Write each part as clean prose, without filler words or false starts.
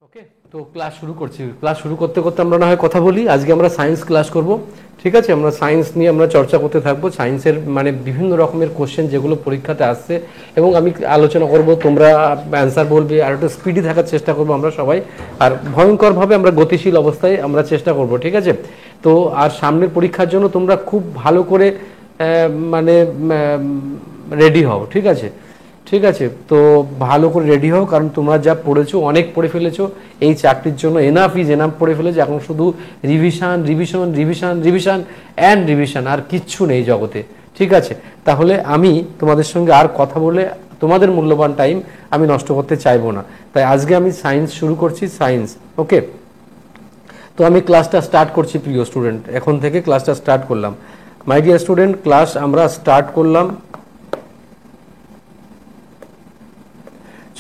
ওকে, তো ক্লাস শুরু করছি। ক্লাস শুরু করতে করতে আমরা না হয় কথা বলি। আজকে আমরা সায়েন্স ক্লাস করব, ঠিক আছে? আমরা সায়েন্স নিয়ে আমরা চর্চা করতে থাকবো। সায়েন্সের মানে বিভিন্ন রকমের কোশ্চেন যেগুলো পরীক্ষাতে আসছে, এবং আমি আলোচনা করব, তোমরা অ্যান্সার বলবে, আর একটু স্পিডি থাকার চেষ্টা করবো আমরা সবাই, আর ভয়ঙ্করভাবে আমরা গতিশীল অবস্থায় আমরা চেষ্টা করব, ঠিক আছে? তো আর সামনের পরীক্ষার জন্য তোমরা খুব ভালো করে মানে রেডি হও, ঠিক আছে? ঠিক আছে, তো ভালো করে রেডি হও, কারণ তোমরা যা পড়েছো অনেক পড়ে ফেলেছো। এই চাকরির জন্য এনাফ ইজ এনাফ পড়ে ফেলেছো। এখন শুধু revision revision revision revision and revision, আর কিচ্ছু নেই জগতে, ঠিক আছে? তাহলে আমি তোমাদের সঙ্গে আর কথা বলে তোমাদের মূল্যবান টাইম আমি নষ্ট করতে চাইবো না। তাই আজকে আমি সায়েন্স শুরু করছি, সায়েন্স। ওকে, তো আমি ক্লাসটা স্টার্ট করছি প্রিয় স্টুডেন্ট। এখন থেকে ক্লাসটা স্টার্ট করলাম। মাই ডিয়ার স্টুডেন্ট, ক্লাস আমরা স্টার্ট করলাম।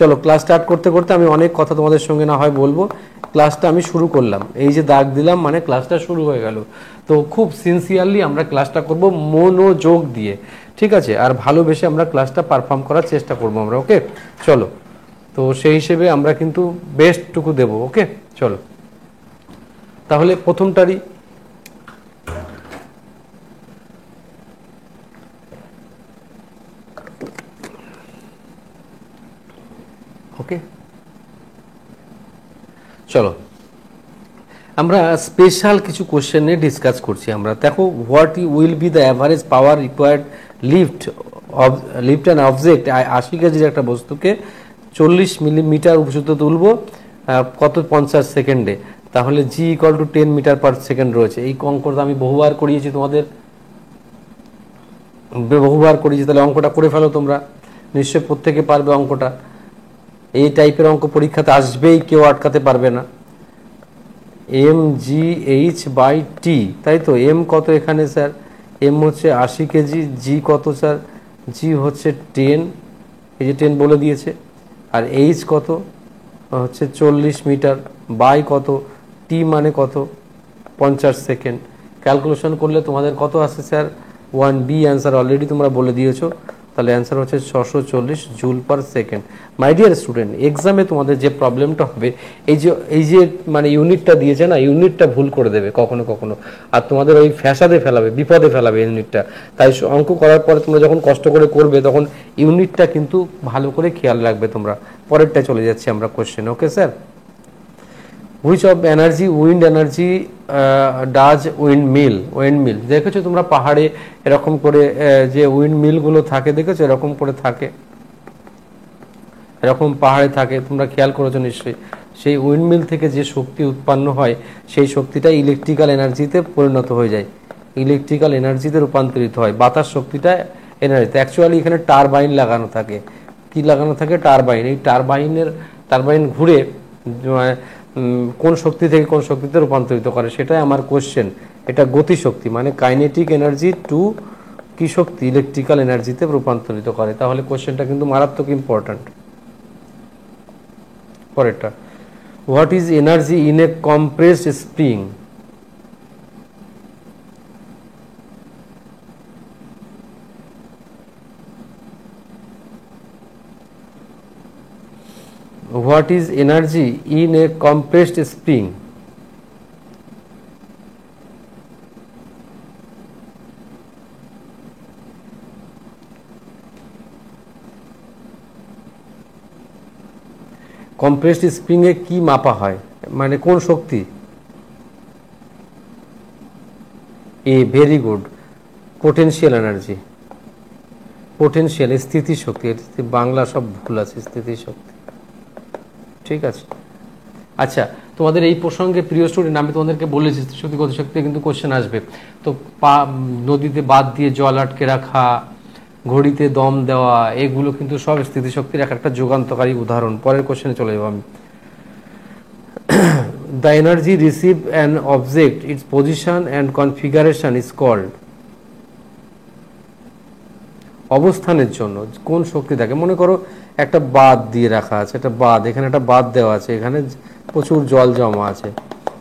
চলো, ক্লাস স্টার্ট করতে করতে আমি অনেক কথা তোমাদের সঙ্গে না হয় বলবো। ক্লাসটা আমি শুরু করলাম, এই যে দাগ দিলাম মানে ক্লাসটা শুরু হয়ে গেল। তো খুব সিনসিয়ারলি আমরা ক্লাসটা করব, মনোযোগ দিয়ে, ঠিক আছে? আর ভালোবেসে আমরা ক্লাসটা পারফর্ম করার চেষ্টা করবো আমরা। ওকে, চলো, তো সেই হিসেবে আমরা কিন্তু বেস্টটুকু দেবো। ওকে, চলো তাহলে প্রথমটারই ওকে, চলো আমরা স্পেশাল কিছু কোশ্চেন নিয়ে ডিসকাস করছি। আমরা দেখো, what will be the average power required lift an object, 80 কেজির একটা বস্তুকে 40 মিলিমিটার উঁচুতে তুলবো কত 50 সেকেন্ডে। তাহলে g equal to 10 metre per second রয়েছে। এই অঙ্কটা আমি বহুবার করিয়েছি তোমাদের, বহুবার করিয়েছি। তাহলে অঙ্কটা করে ফেলো তোমরা, নিশ্চয়ই প্রত্যেকে পারবে অঙ্কটা। এই টাইপের অঙ্ক পরীক্ষাতে আসবেই, কেউ আটকাতে পারবে না। M G H by T, তাই তো? এম কত এখানে স্যার? এম হচ্ছে 80 কেজি। জি কত স্যার? জি হচ্ছে 10, এই যে 10 বলে দিয়েছে। আর এইচ কত? হচ্ছে 40 মিটার। বাই কত? টি মানে কত? 50 সেকেন্ড। ক্যালকুলেশন করলে তোমাদের কত আসে স্যার? 1B অ্যান্সার অলরেডি তোমরা বলে দিয়েছো। তাহলে অ্যান্সার হচ্ছে 640 joule per second. My dear student, এক্সামে তোমাদের যে প্রবলেমটা হবে, এই যে মানে ইউনিটটা দিয়েছে না, ইউনিটটা ভুল করে দেবে কখনো কখনো, আর তোমাদের ওই ফ্যাসাদে ফেলাবে, বিপদে ফেলাবে ইউনিটটা। তাই অঙ্ক করার পরে তোমরা যখন কষ্ট করে করবে, তখন ইউনিটটা কিন্তু ভালো করে খেয়াল রাখবে তোমরা। পরেরটা চলে যাচ্ছি আমরা question. Okay sir, which of energy, wind energy does windmill দেখেছো তোমরা পাহাড়ে এরকম করে যে উইন্ড মিলগুলো থাকে, দেখেছো এরকম করে থাকে, এরকম পাহাড়ে থাকে, তোমরা খেয়াল করেছো নিশ্চয়ই। সেই উইন্ড মিল থেকে যে শক্তি উৎপন্ন হয়, সেই শক্তিটা ইলেকট্রিক্যাল এনার্জিতে পরিণত হয়ে যায়, ইলেকট্রিক্যাল এনার্জিতে রূপান্তরিত হয়। বাতাস শক্তিটা এনার্জিতে, অ্যাকচুয়ালি এখানে টারবাইন লাগানো থাকে। কি লাগানো থাকে? টারবাইন। এই টারবাইন ঘুরে কোন শক্তি থেকে কোন শক্তিতে রূপান্তরিত করে, সেটাই আমার কোশ্চেন। এটা গতিশক্তি, মানে কাইনেটিক এনার্জি টু কি শক্তি? ইলেকট্রিক্যাল এনার্জিতে রূপান্তরিত করে। তাহলে কোশ্চেনটা কিন্তু মারাত্মক ইম্পর্ট্যান্ট। পরেরটা, what is energy in a compressed spring? What is energy in a compressed spring? Compressed spring এ কি মাপা হয়, মানে কোন শক্তি? Very good, potential energy. Potential, স্থিতিশক্তি। বাংলা সব ভুল আছে, স্থিতিশক্তি, ঠিক আছে? আচ্ছা, তোমাদের এই প্রসঙ্গে প্রিয় স্টুডেন্ট, আমি তোমাদেরকে বলেছি স্থিতিশক্তি গতিশক্তি কিন্তু কোশ্চেন আসবে। তো নদীতে বাঁধ দিয়ে জল আটকে রাখা, ঘড়িতে দম দেওয়া, এগুলো কিন্তু সব স্থিতিশক্তির একটা যুগান্তকারী উদাহরণ। পরের কোশ্চেনে চলে যাবো আমি। The energy receive an object, its position and configuration is called. অবস্থানের জন্য কোন শক্তি থাকে? মনে করো একটা বাঁধ দিয়ে রাখা আছে, একটা বাঁধ, এখানে একটা বাঁধ দেওয়া আছে, এখানে প্রচুর জল জমা আছে।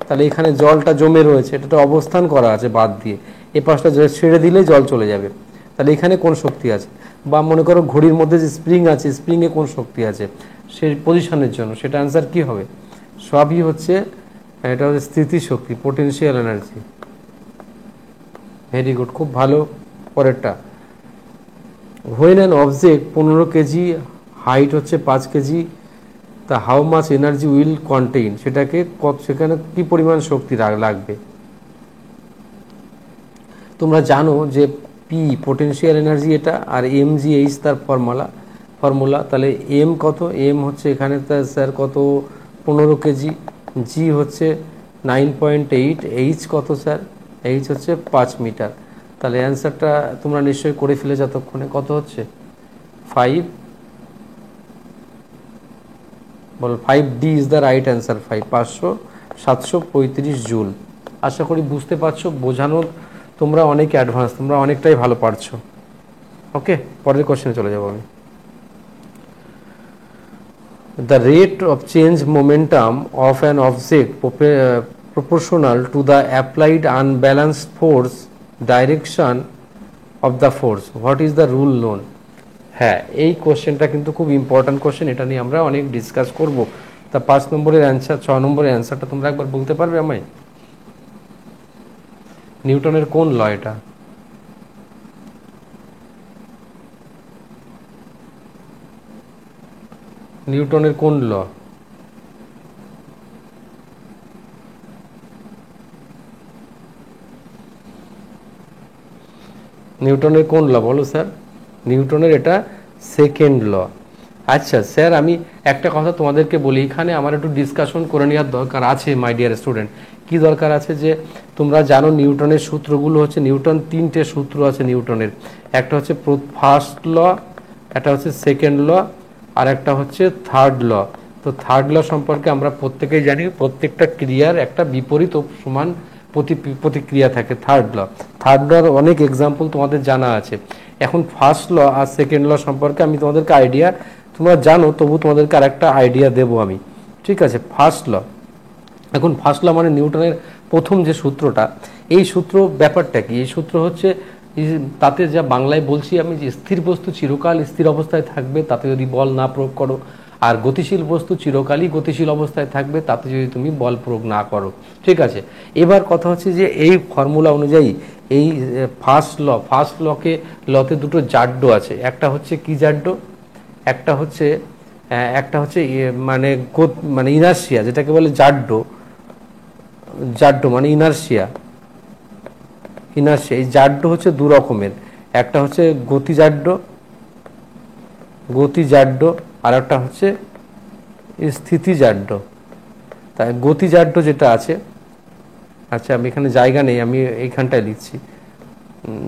তাহলে এখানে জলটা জমে রয়েছে, এটা অবস্থান করা আছে বাঁধ দিয়ে, এ পাশটা ছেড়ে দিলে জল চলে যাবে। তাহলে এখানে কোন শক্তি আছে? বা মনে করো ঘড়ির মধ্যে যে স্প্রিং আছে, স্প্রিংয়ে কোন শক্তি আছে? সেই পজিশনের জন্য, সেটা অ্যান্সার কি হবে? সবই হচ্ছে, এটা হচ্ছে স্থিতিশক্তি, পোটেনশিয়াল এনার্জি। ভেরি গুড, খুব ভালো। পরেরটা, when an object 15 KG, height হচ্ছে 5 কেজি, তা how much energy will contain, সেটাকে সেখানে কি পরিমাণ শক্তি লাগবে। তোমরা জানো যে পি পোটেনশিয়াল এনার্জি এটা, আর mgh তার ফর্মুলা। তাহলে এম কত, এম হচ্ছে এখানে স্যার কত 15 কেজি, জি হচ্ছে 9.8, এইচ কত স্যার, এইচ হচ্ছে 5 মিটার। তাহলে অ্যান্সারটা তোমরা নিশ্চয়ই করে ফেলে যতক্ষণে, কত হচ্ছে 5, বল 5D is the right answer, 735 joule. আশা করি বুঝতে পারছো, বোঝানোর তোমরা অনেক অ্যাডভান্স, তোমরা অনেকটাই ভালো পারছো। ওকে, পরের কোশ্চেনে চলে যাবো আমি। The rate of change momentum of an object proportional to the applied unbalanced force direction of the force. What is the rule known? হ্যাঁ, এই কোশ্চেনটা কিন্তু খুব ইম্পর্ট্যান্ট কোশ্চেন, এটা নিয়ে আমরা অনেক ডিসকাস করব। তা 5 নম্বরের অ্যান্সার, 6 নম্বরের অ্যান্সারটা তোমরা একবার বলতে পারবে আমায়? নিউটনের কোন ল এটা? নিউটনের কোন ল? নিউটনের কোন ল বলো স্যার? নিউটনের এটা সেকেন্ড ল। আচ্ছা স্যার, আমি একটা কথা তোমাদেরকে বলি, এখানে আমার একটু ডিসকাশন করে নেওয়ার দরকার আছে মাই ডিয়ার স্টুডেন্ট। কি দরকার আছে, যে তোমরা জানো নিউটনের সূত্রগুলো হচ্ছে, নিউটন 3টে সূত্র আছে নিউটনের। একটা হচ্ছে ফার্স্ট ল, একটা হচ্ছে সেকেন্ড ল, আর একটা হচ্ছে থার্ড ল। তো থার্ড ল সম্পর্কে আমরা প্রত্যেকেই জানি, প্রত্যেকটা ক্রিয়ার একটা বিপরীত ও সমান প্রতিক্রিয়া থাকে থার্ড লর অনেক এক্সাম্পল তোমাদের জানা আছে। এখন ফার্স্ট ল আর সেকেন্ড ল সম্পর্কে আমি তোমাদেরকে আইডিয়া, তোমরা জানো তবু তোমাদেরকে আর একটা আইডিয়া দেবো আমি, ঠিক আছে? ফার্স্ট ল, এখন ফার্স্ট ল মানে নিউটনের প্রথম যে সূত্রটা, এই সূত্র ব্যাপারটা কি? এই সূত্র হচ্ছে, তাতে যা বাংলায় বলছি আমি, যে স্থির বস্তু চিরকাল স্থির অবস্থায় থাকবে তাতে যদি বল না প্রয়োগ করো, আর গতিশীল বস্তু চিরকালই গতিশীল অবস্থায় থাকবে তাতে যদি তুমি বল প্রয়োগ না করো, ঠিক আছে? এবার কথা হচ্ছে যে এই ফর্মুলা অনুযায়ী এই ফার্স্ট লতে দুটো জাড্য আছে। একটা হচ্ছে কি জাড্য? একটা হচ্ছে মানে ইনার্সিয়া, যেটাকে বলে জাড্য মানে ইনার্সিয়া। এই জাড্য হচ্ছে দু রকমের, একটা হচ্ছে গতিজাড্য, আর একটা হচ্ছে স্থিতিজাড্য। তাই গতিজাড্য যেটা আছে, আচ্ছা আমি এখানে জায়গা নেই, আমি এইখানটায় লিখছি,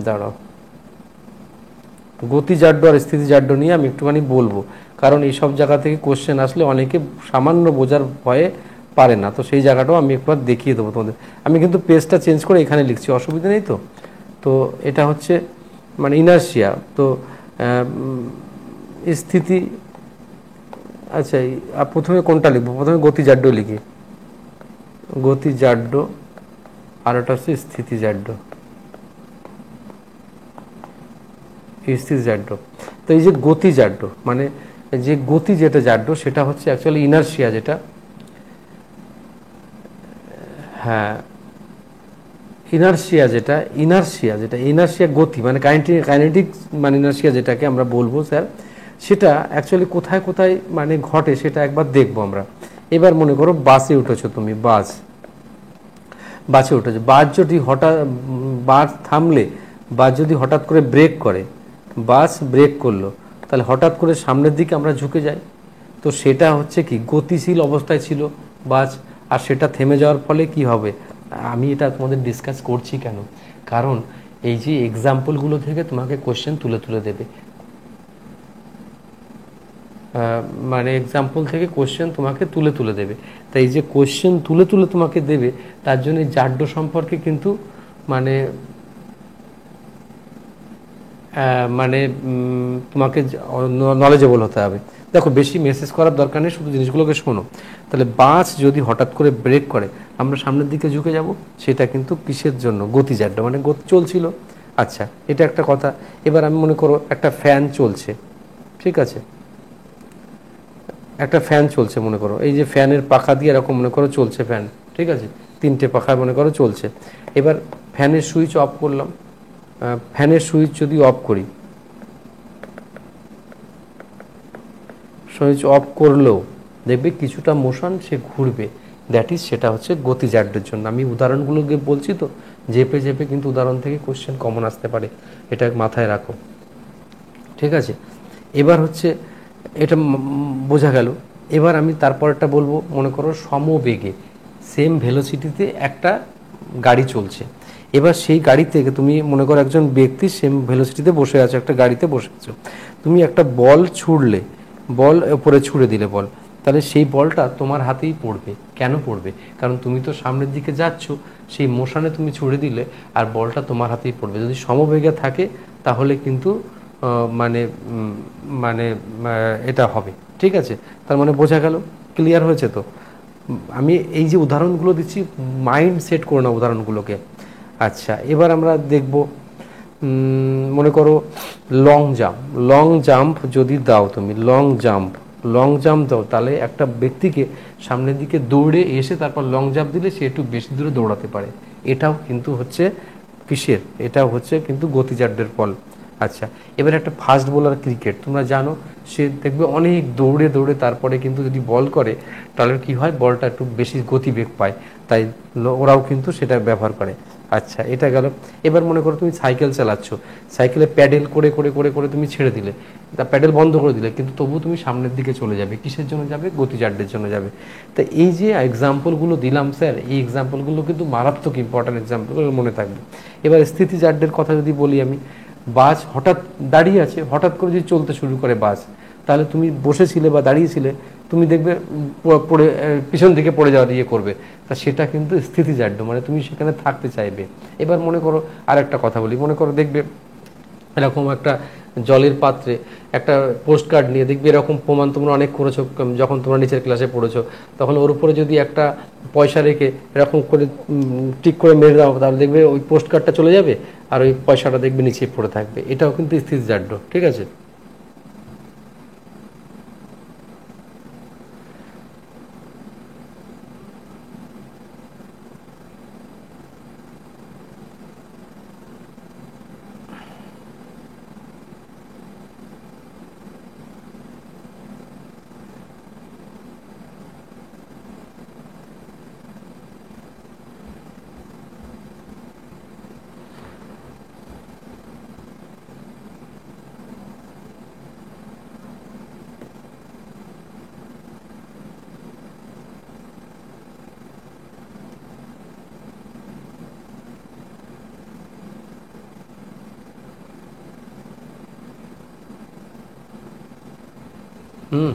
দাঁড়াও। গতিজাড্য আর স্থিতিজাড্য নিয়ে আমি একটুখানি বলবো, কারণ এইসব জায়গা থেকে কোশ্চেন আসলে অনেকে সামান্য বোঝার ভয়ে পারে না, তো সেই জায়গাটাও আমি একবার দেখিয়ে দেবো তোমাদের। আমি কিন্তু পেজটা চেঞ্জ করে এখানে লিখছি, অসুবিধা নেই তো। তো এটা হচ্ছে মানে ইনার্সিয়া, তো স্থিতি, আচ্ছা প্রথমে কোনটা লিখবো? প্রথমে গতিজাড্য লিখি, গতিজাড্য, আর ওটা হচ্ছে স্থিতিজাড্য। তো এই যে গতিজাড্য মানে যে গতি যেটা জাড্য, সেটা হচ্ছে অ্যাকচুয়ালি ইনার্সিয়া, যেটা হ্যাঁ ইনার্সিয়া গতি মানে কাইনেটিক মানে ইনার্সিয়া যেটাকে আমরা বলবো স্যার, সেটা অ্যাকচুয়ালি কোথায় কোথায় মানে ঘটে সেটা একবার দেখবো আমরা। এবার মনে করো বাসে উঠেছো তুমি, বাসে উঠেছো, বাস থামলে, বাস যদি হঠাৎ করে ব্রেক করে, বাস ব্রেক করলো, তাহলে হঠাৎ করে সামনের দিকে আমরা ঝুঁকে যাই, তো সেটা হচ্ছে কি গতিশীল অবস্থায় ছিল বাস, আর সেটা থেমে যাওয়ার ফলে কি হবে? আমি এটা তোমাদের ডিসকাস করছি কেন? কারণ এই যে এক্সাম্পলগুলো থেকে তোমাকে কোশ্চেন তুলে তুলে দেবে, মানে এক্সাম্পল থেকে কোশ্চেন তোমাকে তুলে তুলে দেবে। তাই এই যে কোশ্চেন তুলে তুলে তোমাকে দেবে, তার জন্য জাড্য সম্পর্কে কিন্তু মানে তোমাকে নলেজেবল হতে হবে। দেখো বেশি মেসেজ করার দরকার নেই, শুধু জিনিসগুলোকে শোনো। তাহলে বাস যদি হঠাৎ করে ব্রেক করে আমরা সামনের দিকে ঝুঁকে যাব, সেটা কিন্তু কিসের জন্য? গতিজাড্য মানে গতি চলছিল। আচ্ছা এটা একটা কথা। এবার আমি মনে করো একটা ফ্যান চলছে, ঠিক আছে, একটা ফ্যান চলছে মনে করো, এই যে ফ্যানের পাখা দিয়ে এরকম মনে করো চলছে ফ্যান, ঠিক আছে, 3টে পাখা মনে করো চলছে। এবার ফ্যানের সুইচ অফ করলাম, ফ্যানের সুইচ যদি অফ করি, সুইচ অফ করলেও দেখবে কিছুটা মোশন সে ঘুরবে, দ্যাট ইজ সেটা হচ্ছে গতিজাড্যের জন্য। আমি উদাহরণগুলোকে বলছি তো, জেপে জেপে কিন্তু উদাহরণ থেকে কোশ্চেন কমন আসতে পারে, এটা মাথায় রাখো, ঠিক আছে। এবার হচ্ছে এটা বোঝা গেল। এবার আমি তারপরটা বলবো, মনে করো সমবেগে সেম ভেলোসিটিতে একটা গাড়ি চলছে। এবার সেই গাড়ি থেকে তুমি মনে করো একজন ব্যক্তি সেম ভেলোসিটিতে বসে আছে, একটা গাড়িতে বসে আছো, তুমি একটা বল ছুড়লে, বল উপরে ছুড়ে দিলে বল, তাহলে সেই বলটা তোমার হাতেই পড়বে। কেন পড়বে? কারণ তুমি তো সামনের দিকে যাচ্ছ, সেই মোশনে তুমি ছুড়ে দিলে আর বলটা তোমার হাতেই পড়বে। যদি সমবেগে থাকে তাহলে কিন্তু মানে মানে এটা হবে, ঠিক আছে। তার মানে বোঝা গেল, ক্লিয়ার হয়েছে তো? আমি এই যে উদাহরণগুলো দিচ্ছি, মাইন্ড সেট করে নাও উদাহরণগুলোকে। আচ্ছা, এবার আমরা দেখব, মনে করো লং জাম্প, লং জাম্প যদি দাও তুমি, লং জাম্প দাও, তাহলে একটা ব্যক্তিকে সামনের দিকে দৌড়ে এসে তারপর লং জাম্প দিলে সে একটু বেশি দূরে দৌড়াতে পারে। এটাও কিন্তু হচ্ছে কিসের? এটাও হচ্ছে কিন্তু গতিজাড্যের ফল। আচ্ছা, এবার একটা ফাস্ট বোলার ক্রিকেট, তোমরা জানো সে দেখবে অনেক দৌড়ে দৌড়ে তারপরে কিন্তু যদি বল করে তাহলে কি হয়, বলটা একটু বেশি গতিবেগ পায়, তাই ওরাও কিন্তু সেটা ব্যবহার করে। আচ্ছা, এটা গেল। এবার মনে করো তুমি সাইকেল চালাচ্ছ, সাইকেলে প্যাডেল করে করে করে করে তুমি ছেড়ে দিলে, তা প্যাডেল বন্ধ করে দিলে, কিন্তু তবু তুমি সামনের দিকে চলে যাবে। কিসের জন্য যাবে? গতিজাড্যের জন্য যাবে। তা এই যে এক্সাম্পলগুলো দিলাম স্যার, এই এক্সাম্পলগুলো কিন্তু মারাত্মক ইম্পর্ট্যান্ট এক্সাম্পলগুলো মনে থাকবে। এবার স্থিতিজাড্যের কথা যদি বলি আমি, বাস হঠাৎ দাঁড়িয়ে আছে, হঠাৎ করে যদি চলতে শুরু করে বাস, তাহলে তুমি বসেছিলে বা দাঁড়িয়েছিলে, তুমি দেখবে পড়ে পিছন দিকে পড়ে যাওয়ার ইয়ে করবে, তা সেটা কিন্তু স্থিতিজাড্য, মানে তুমি সেখানে থাকতে চাইবে। এবার মনে করো আর একটা কথা বলি, মনে করো দেখবে এরকম একটা জলের পাত্রে একটা পোস্ট কার্ড নিয়ে, দেখবে এরকম প্রমাণ তোমরা অনেক করেছো যখন তোমরা নিচের ক্লাসে পড়েছো, তখন ওর উপরে যদি একটা পয়সা রেখে এরকম করে ঠিক করে মেরে দাও, তাহলে দেখবে ওই পোস্ট কার্ডটা চলে যাবে আর ওই পয়সাটা দেখবে নিচে পড়ে থাকবে। এটাও কিন্তু স্থিতিজাড্য, ঠিক আছে। হুম।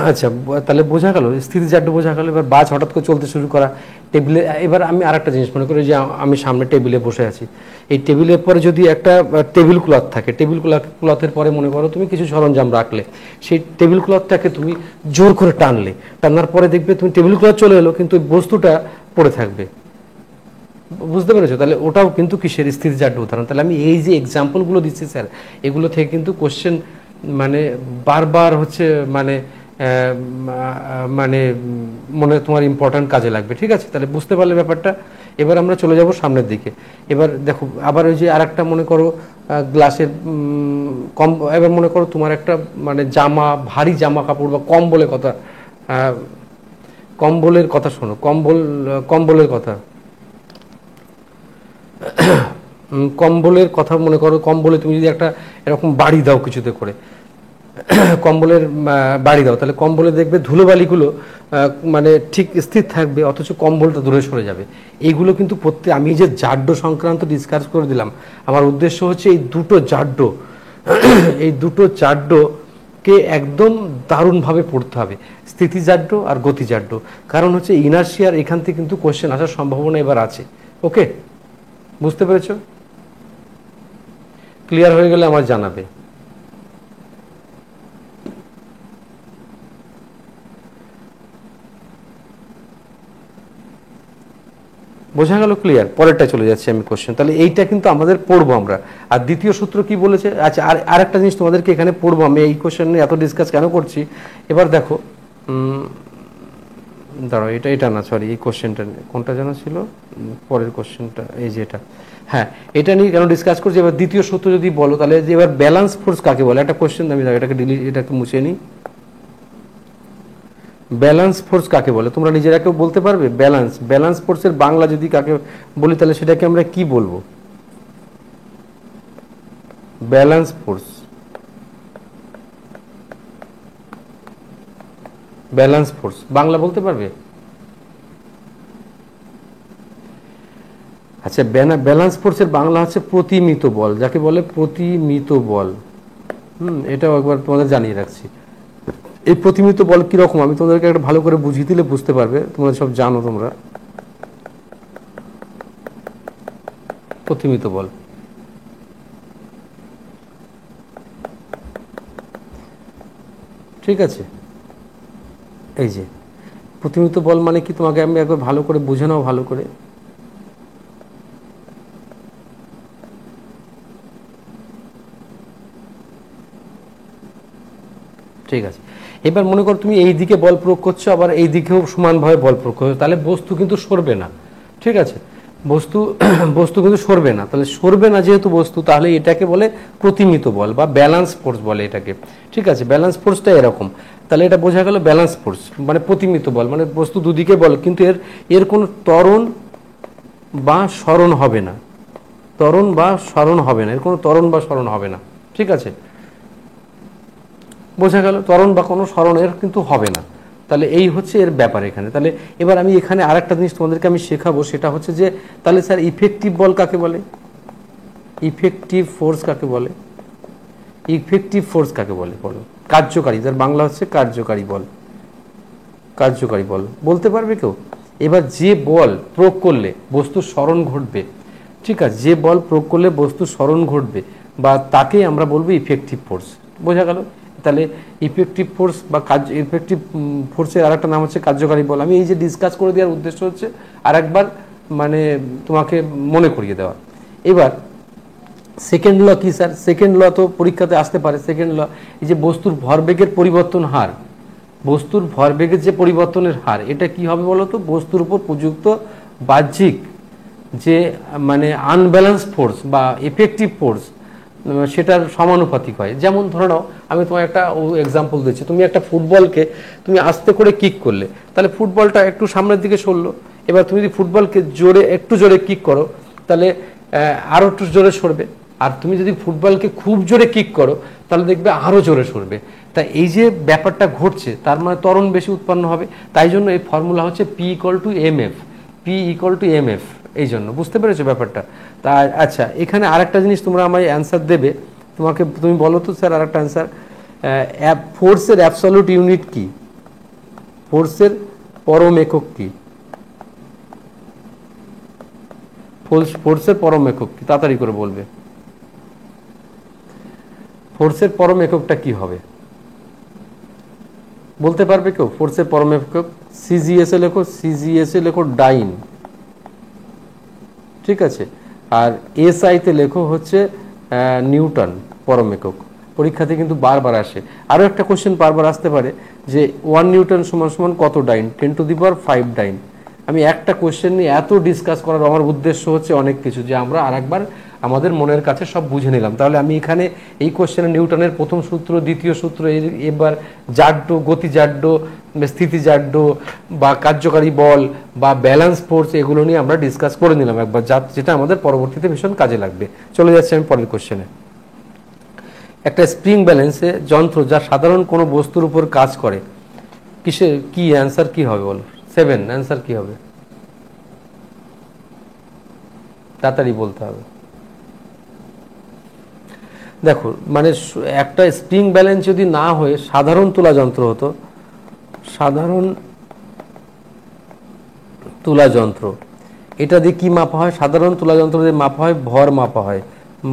আচ্ছা, তাহলে বোঝা গেল স্থিতিজাড্য, বোঝা গেল। এবার বাজ হঠাৎ করে চলতে শুরু করা, টেবিলে, এবার আমি আর একটা জিনিস মনে করি যে আমি সামনে টেবিলে বসে আছি, এই টেবিলের পরে যদি একটা টেবিল ক্লথ থাকে, টেবিল ক্লথের পরে মনে করো তুমি কিছু সরঞ্জাম রাখলে, সেই টেবিল ক্লথটাকে তুমি জোর করে টানলে, টানার পরে দেখবে তুমি টেবিল ক্লথ চলে এলো কিন্তু বস্তুটা পড়ে থাকবে। বুঝতে পেরেছো? তাহলে ওটাও কিন্তু কিসের? স্থিতিজাড্য উদাহরণ। তাহলে আমি এই যে এক্সাম্পলগুলো দিচ্ছি স্যার, এগুলো থেকে কিন্তু কোশ্চেন মানে বারবার হচ্ছে মানে মানে মনে তোমার ইম্পর্ট্যান্ট কাজে লাগবে, ঠিক আছে। তাহলে বুঝতে পারলে ব্যাপারটা। এবার আমরা চলে যাব সামনের দিকে। এবার দেখো আবার ওই যে আর একটা মনে করো গ্লাসের কম, এবার মনে করো তোমার একটা মানে জামা, ভারী জামা কাপড় বা কম্বলের কথা, কম্বলের কথা শোনো, কম্বলের কথা, কম্বলের কথা মনে করো, কম্বলে তুমি যদি একটা এরকম বাড়ি দাও কিছুতে করে, কম্বলের বাড়ি দাও, তাহলে কম্বলে দেখবে ধুলোবালিগুলো মানে ঠিক স্থির থাকবে, অথচ কম্বলটা দূরে সরে যাবে। এইগুলো কিন্তু প্রত্যেক, আমি যে জাড্য সংক্রান্ত ডিসকাস করে দিলাম, আমার উদ্দেশ্য হচ্ছে এই দুটো জাড্য, এই দুটো জাড্যকে একদম দারুণভাবে পড়তে হবে, স্থিতিজাড্য আর গতিজাড্য। কারণ হচ্ছে ইনার্শিয়ার এখান থেকে কিন্তু কোশ্চেন আসার সম্ভাবনা এবার আছে। ওকে, বুঝতে পেরেছো? ক্লিয়ার হয়ে গেলে আমার জানাবে। বোঝা গেল? ক্লিয়ার? পরেরটা চলে যাচ্ছে আমি কোশ্চেন। তাহলে এইটা কিন্তু আমাদের পড়বো আমরা। আর দ্বিতীয় সূত্র কি বলেছে? আচ্ছা, আর একটা জিনিস তোমাদেরকে এখানে পড়বো। আমি এই কোশ্চেন নিয়ে এত ডিসকাস কেন করছি এবার দেখো। দাঁড়াও, এটা না, সরি, এই কোশ্চেনটা কোনটা জানা ছিল, পরের কোশ্চেনটা এই যে এটা। হ্যাঁ, এটা নিয়ে কেন ডিসকাস করছি? এবার দ্বিতীয় সূত্র যদি বলো তাহলে যে এবার ব্যালেন্স ফোর্স কাকে বলে, একটা কোশ্চেন আমি এটাকে মুছে নিই। ব্যালেন্স ফোর্স কাকে বলে তোমরা নিজেরা কেউ বলতে পারবে? ব্যালেন্স ফোর্সের বাংলা যদি কাকে বলি তাহলে সেটাকে আমরা কি বলবো? Balance force, balance force Bangla বলতে পারবে? আচ্ছা, ব্যালেন্স ফোর্সের বাংলা হচ্ছে প্রতিমিত বল, যাকে বলে প্রতিমিত বল। এটাও একবার তোমাদের জানিয়ে রাখছি। এই প্রতিমিত বল কিরকম আমি তোমাদেরকে একটা ভালো করে বুঝিয়ে দিলে বুঝতে পারবে, তোমরা সব জানো। তোমরা প্রতিমিত বল, ঠিক আছে? এই যে প্রতিমিত বল মানে কি, তোমাকে আমি একবার ভালো করে বুঝে নাও, ভালো করে। ঠিক আছে, এবার মনে করো তুমি এই দিকে বল প্রয়োগ করছো, আবার এই দিকেও সমানভাবে বল প্রয়োগ করছো, তাহলে বস্তু কিন্তু সরবে না। ঠিক আছে, বস্তু কিন্তু সরবে না। তাহলে সরবে না যেহেতু বস্তু, তাহলে এটাকে বলে প্রতিমিত বল বা ব্যালেন্স ফোর্স বলে এটাকে। ঠিক আছে, ব্যালেন্স ফোর্সটা এরকম। তাহলে এটা বোঝা গেল ব্যালেন্স ফোর্স মানে প্রতিমিত বল, মানে বস্তু দুদিকে বল, কিন্তু এর কোনো ত্বরণ বা সরণ হবে না। ত্বরণ বা সরণ হবে না, এর কোনো ত্বরণ বা সরণ হবে না। ঠিক আছে, বোঝা গেল? ত্বরণ বা কোনো সরণের কিন্তু হবে না। তাহলে এই হচ্ছে এর ব্যাপার এখানে। তাহলে এবার আমি এখানে আরেকটা জিনিস তোমাদেরকে আমি শেখাবো, সেটা হচ্ছে যে তাহলে স্যার ইফেক্টিভ বল কাকে বলে? ইফেক্টিভ ফোর্স কাকে বলে? ইফেক্টিভ ফোর্স কাকে বলে বলো? কার্যকারী, যার বাংলা হচ্ছে কার্যকারী বল। কার্যকারী বল বলতে পারবে কেউ? এবার যে বল প্রয়োগ করলে বস্তুর সরণ ঘটবে, ঠিক আছে, যে বল প্রয়োগ করলে বস্তুর সরণ ঘটবে বা তাকেই আমরা বলবো ইফেক্টিভ ফোর্স। বোঝা গেল? তাহলে ইফেক্টিভ ফোর্স বা ইফেক্টিভ ফোর্সের আরেকটা নাম হচ্ছে কার্যকারী বল। আমি এই যে ডিসকাস করে দেওয়ার উদ্দেশ্য হচ্ছে আরেকবার মানে তোমাকে মনে করিয়ে দেওয়া। এবার সেকেন্ড ল কি স্যার? সেকেন্ড ল তো পরীক্ষাতে আসতে পারে। সেকেন্ড ল, এই যে বস্তুর ভরবেগের পরিবর্তন হার, বস্তুর ভরবেগের যে পরিবর্তনের হার, এটা কি হবে বলো তো? বস্তুর উপর প্রযুক্ত বাহ্যিক যে মানে আনব্যালেন্স ফোর্স বা এফেক্টিভ ফোর্স, সেটার সমানুপাতিক হয়। যেমন ধরে নাও, আমি তোমার একটা এক্সাম্পল দিচ্ছি। তুমি একটা ফুটবলকে তুমি আস্তে করে কিক করলে, তাহলে ফুটবলটা একটু সামনের দিকে সরলো। এবার তুমি যদি ফুটবলকে একটু জোরে কিক করো, তাহলে আরও একটু জোরে সরবে। আর তুমি যদি ফুটবলকে খুব জোরে কিক করো, তাহলে দেখবে আরও জোরে সরবে। তা এই যে ব্যাপারটা ঘটছে, তার মানে ত্বরণ বেশি উৎপন্ন হবে। তাই জন্য এই ফর্মুলা হচ্ছে P = mf, P = mf। এই জন্য, বুঝতে পেরেছো ব্যাপারটা? তা আচ্ছা, এখানে আরেকটা জিনিস তোমরা আমায় অ্যান্সার দেবে। তুমি বলো তো স্যার আরেকটা অ্যান্সার, ফোর্সের অ্যাবসলিউট ইউনিট কি? ফোর্সের পরম একক কি? ফোর্সের পরম একক কি? তাড়াতাড়ি করে বলবে। ফোর্সের পরম এককটা কি হবে বলতে পারবে কেউ? ফোর্সের পরম একক সিজিএস লেখো, সিজিএস লেখো ডাইন। ঠিক আছে, আর এসআইতে লেখো হচ্ছে নিউটন পরম একক। পরীক্ষাতে কিন্তু বারবার আসে। আরও একটা কোশ্চেন বারবার আসতে পারে যে 1 নিউটন সমান কত ডাইন? 10⁵ ডাইন। আমি একটা কোশ্চেন নিয়ে এত ডিসকাস করার আমার উদ্দেশ্য হচ্ছে অনেক কিছু, যে আমরা আরেকবার আমাদের মনের কাছে সব বুঝে নিলাম। তাহলে আমি এখানে এই কোশ্চেনে নিউটনের প্রথম সূত্র, দ্বিতীয় সূত্র, এবার জাড্য, গতিজাড্য, স্থিতিজাড্য বা কার্যকারী বল বা ব্যালেন্স ফোর্স, এগুলো নিয়ে আমরা ডিসকাস করে নিলাম একবার, যেটা আমাদের পরবর্তীতে ভীষণ কাজে লাগবে। চলে যাচ্ছে আমি পরের কোশ্চেনে। একটা স্প্রিং ব্যালেন্সে যন্ত্র যা সাধারণ কোনো বস্তুর উপর কাজ করে, কি অ্যান্সার কি হবে বলো? 7, অ্যান্সার কি হবে? তাড়াতাড়ি বলতে হবে। দেখো, মানে একটা স্প্রিং ব্যালেন্স যদি না হয়ে সাধারণ তুলা যন্ত্র হতো, সাধারণ তুলা যন্ত্র, এটা দিয়ে কি মাপা হয়? সাধারণ তুলা যন্ত্র দিয়ে মাপা হয় ভর, মাপা হয়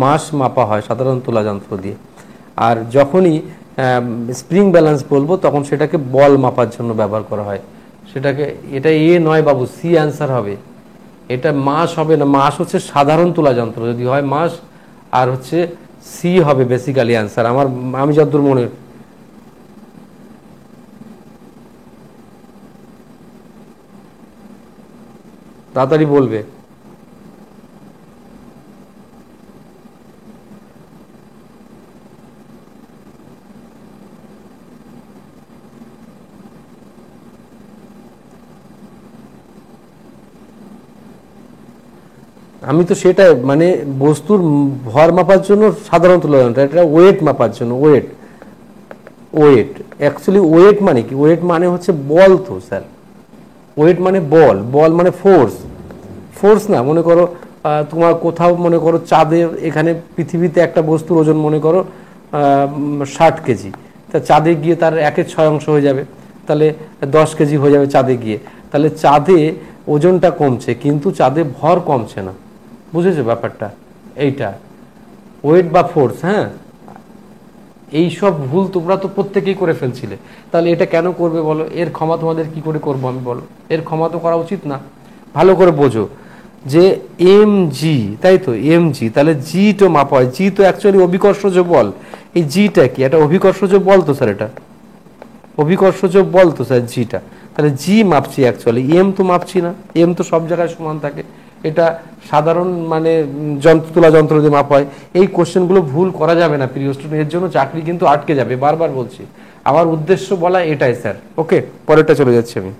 মাস, মাপা হয় সাধারণ তুলা যন্ত্র দিয়ে। আর যখনই স্প্রিং ব্যালেন্স বলবো তখন সেটাকে বল মাপার জন্য ব্যবহার করা হয়। সেটাকে, এটা নয় বাবু, সি অ্যান্সার হবে। এটা মাস হবে না, মাস হচ্ছে সাধারণ তুলা যন্ত্র যদি হয় মাস, আর হচ্ছে সি হবে বেসিক্যালি অ্যান্সার আমার, আমি যতদূর মনে। তাড়াতাড়ি বলবে। আমি তো সেটাই মানে বস্তুর ভর মাপার জন্য সাধারণ তুলা যন্ত্র, এটা ওয়েট মাপার জন্য, ওয়েট ওয়েট অ্যাকচুয়ালি ওয়েট মানে কি, ওয়েট মানে হচ্ছে বল তো স্যার, ওয়েট মানে বল, বল মানে ফোর্স, ফোর্স না মনে করো তোমার কোথাও মনে করো চাঁদের এখানে পৃথিবীতে একটা বস্তুর ওজন মনে করো 60 কেজি, তা চাঁদে গিয়ে তার 1/6 হয়ে যাবে, তাহলে 10 কেজি হয়ে যাবে চাঁদে গিয়ে, তাহলে চাঁদে ওজনটা কমছে কিন্তু চাঁদে ভর কমছে না, বুঝেছো ব্যাপারটা এইটা, ওয়েট বা ফোর্স। হ্যাঁ, এই সব ভুল তোমরা তো প্রত্যেকেই করে ফেলছিলে, তাহলে এটা কেন করবে বলো, এর ক্ষমা তোমাদের কি করে করবো আমি বলো, এর ক্ষমা তো করা উচিত না। ভালো করে বোঝো যে এম জি, তাই তো এম জি, তাহলে জি তো মাপা হয়, জি তো অ্যাকচুয়ালি অভিকর্ষজ বল, এই জিটা কি এটা অভিকর্ষজ বল তো স্যার, এটা অভিকর্ষজ বল তো স্যার জিটা, তাহলে জি মাপছি অ্যাকচুয়ালি, এম তো মাপছি না, এম তো সব জায়গায় সমান থাকে, এটা সাধারণ মানে যন্ত্র তুলা যন্ত্র দিয়ে মাপ হয়। এই কোশ্চেনগুলো ভুল করা যাবে না প্রিয় স্টুডেন্ট, এর জন্য চাকরি কিন্তু আটকে যাবে, বারবার বলছি, আমার উদ্দেশ্য বলা এটাই স্যার। ওকে, পরেরটা চলে যাচ্ছি আমি।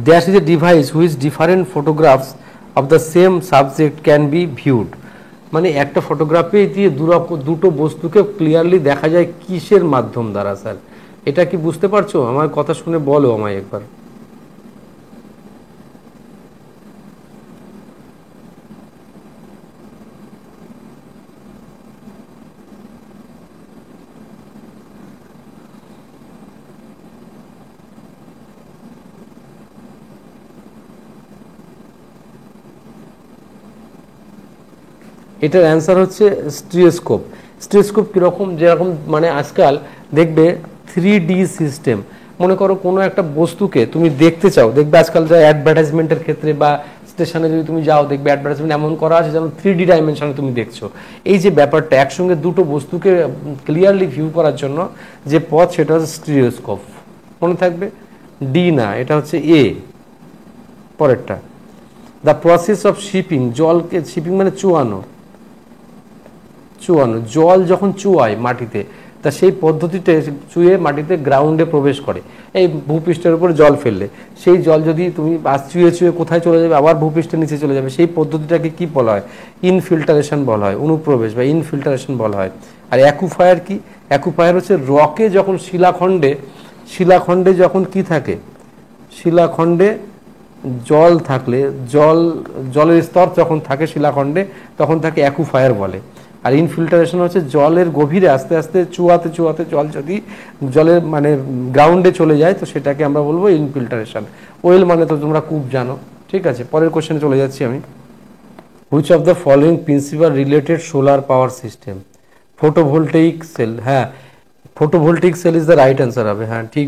There is a device which different photographs of the same subject can be viewed, মানে একটা ফটোগ্রাফি দিয়ে দুটো বস্তুকে ক্লিয়ারলি দেখা যায় কিসের মাধ্যম দ্বারা স্যার, এটা কি বুঝতে পারছো, আমার কথা শুনে বলো আমায় একবার। এটার অ্যান্সার হচ্ছে স্টিরিওস্কোপ। স্টিরিওস্কোপ কীরকম, যেরকম মানে আজকাল দেখবে 3D সিস্টেম, মনে করো কোনো একটা বস্তুকে তুমি দেখতে চাও, দেখবে আজকাল যা অ্যাডভার্টাইজমেন্টের ক্ষেত্রে বা স্টেশনে যদি তুমি যাও দেখবে অ্যাডভার্টাইজমেন্ট এমন করা আছে যেন 3D ডাইমেনশনে তুমি দেখছো। এই যে ব্যাপারটা একসঙ্গে দুটো বস্তুকে ক্লিয়ারলি ভিউ করার জন্য যে পথ সেটা হচ্ছে স্টিরিওস্কোপ, মনে থাকবে। ডি না, এটা হচ্ছে এ, পরেরটা। দ্য প্রসেস অফ শিপিং, জলকে শিপিং মানে চুয়ানো, চুয়ানো, জল যখন চুয়ায় মাটিতে, তা সেই পদ্ধতিতে চুয়ে মাটিতে গ্রাউন্ডে প্রবেশ করে, এই ভূপৃষ্ঠের উপর জল ফেললে সেই জল যদি তুমি চুয়ে চুয়ে কোথায় চলে যাবে, আবার ভূপৃষ্ঠের নিচে চলে যাবে, সেই পদ্ধতিটাকে কি বলা হয়, ইনফিল্টারেশন বলা হয়, অনুপ্রবেশ বা ইনফিল্টারেশন বলা হয়। আর অ্যাকুফায়ার কি, অ্যাকুফায়ার হচ্ছে রকে যখন শিলাখণ্ডে যখন কি থাকে, শিলাখণ্ডে জল থাকলে, জলের স্তর যখন থাকে শিলাখণ্ডে তখন তাকে অ্যাকুফায়ার বলে। আর ইনফিল্টারেশন হচ্ছে জলের গভীরে আস্তে আস্তে চুয়াতে চুয়াতে জল যদি জলের মানে গ্রাউন্ডে চলে যায় তো সেটাকে আমরা বলবো ইনফিল্টারেশন। ওয়েল মানে তো তোমরা খুব জানো, ঠিক আছে। পরের কোশ্চেনে চলে যাচ্ছি আমি। Which of the following principal related solar power system, photovoltaic cell, হ্যাঁ photovoltaic cell is the right answer হবে, হ্যাঁ ঠিক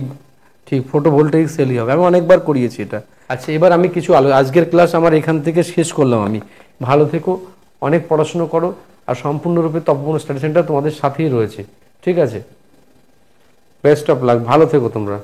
ঠিক, ফটোভোল্টেইক সেলই হবে, আমি অনেকবার করিয়েছি এটা। আচ্ছা এবার আমি কিছু আজকের ক্লাস আমার এখান থেকে শেষ করলাম আমি, ভালো থেকো, অনেক পড়াশুনো করো, আর সম্পূর্ণরূপে তপবন স্টাডি সেন্টার তোমাদের সাথেই রয়েছে, ঠিক আছে, বেস্ট অফ লাক, ভালো থেকো তোমরা।